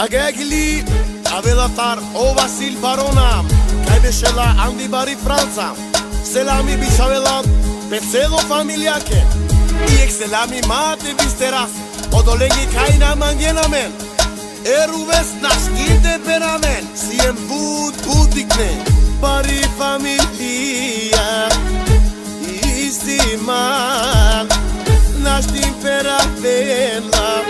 Agegli aveva far o Vasil Barona, kaj beshela Andi Bari Franca, selami biçavela pecedo familiake, i selami mate visteras, odolengi kajna mangjenamen, eruves naskinte peramen, si em budikne, Bari familia, istiman, nashtin peravela,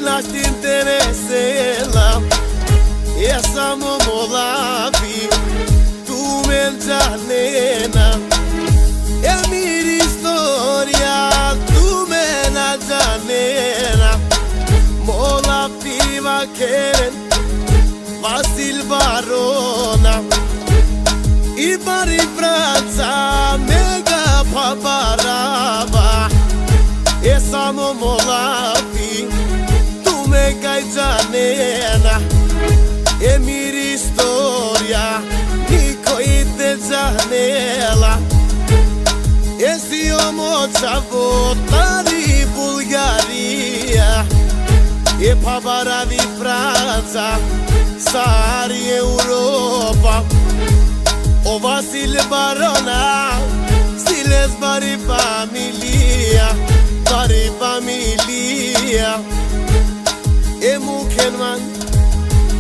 nashtin teresela, essa momolavi, tu menjanena, é minha história, tu mena janena, mola piva queren, Vasil Barona, e Bari Franca, mega paparava, essa momolavi, tu mega janena. É minha história, Nico e de janela. Esse homo já volta de Bulgaria, e para de França, Sari Europa. O Vasil Barona, Siles Bari familia, Bari familia. E Mukenman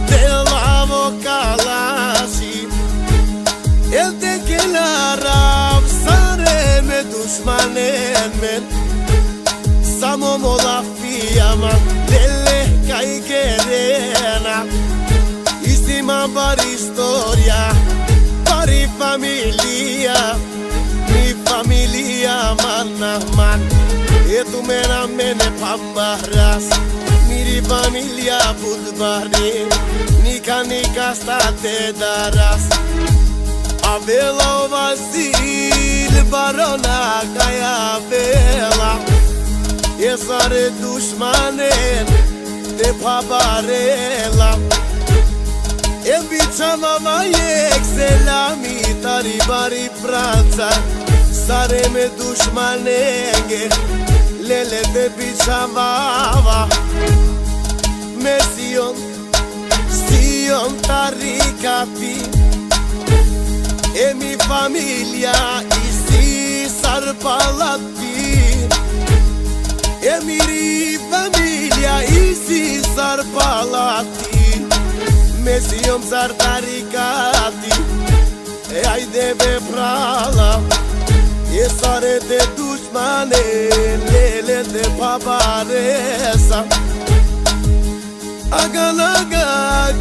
Delavo Kalashi, el de que la rab sare me dushmanen men, samo mola fiyama lele kai querena, istima Bari historia, Bari familia, mi familia man, e tu mena mene pambaras. Miri familia budbare, nika state daras. Avela o Vasil Barona kaya vela, esare dushmanen te pabarela. E bichama vayek selami tari Bari Franca, sare me dushmanenge, lele te bichamava. Sion taricati, e mi famiglia isi sarpalati, e mi famiglia isi sarpalati, me sion taricati, e ai deve prala, e sarete dushmane, lele de paparesa. Agalaga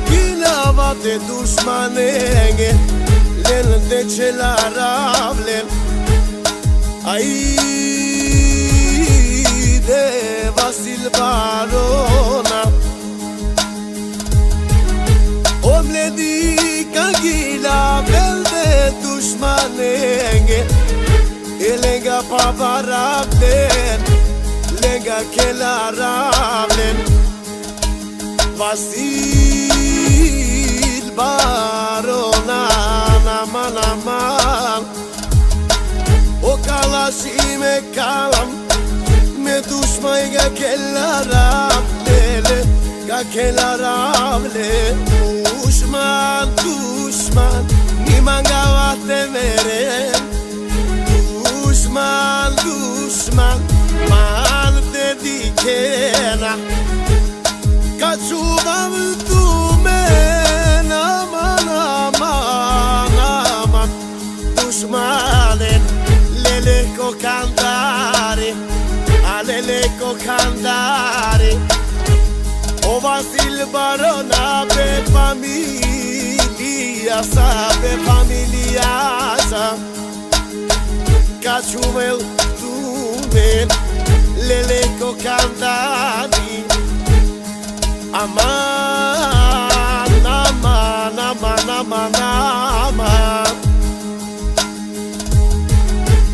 kilavate dushmanenge, len de çelaravlen, ay de Vasil Barona, omledi kagila velde dushmanenge, elenga paparavlen, lenga kelaravlen. Vasil Barona, naman, o Kalashi me kalam, me dushmai ga kelarable, dushman, ni mangavate veren, dushman, man te dikena. Kaçuvam tu men aman, dushmanen lele ko cantare, alele ko cantare. O Vasil Barona be familia sa, Kaçuvam tu men lele ko cantare. Aman,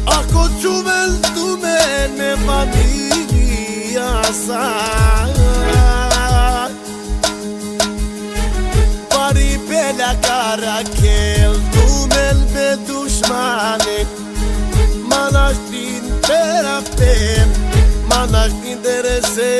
ako juventumen me familia sa, Bari bela karakel, tumen be dushmane, manashtin terapem, manashtin derese.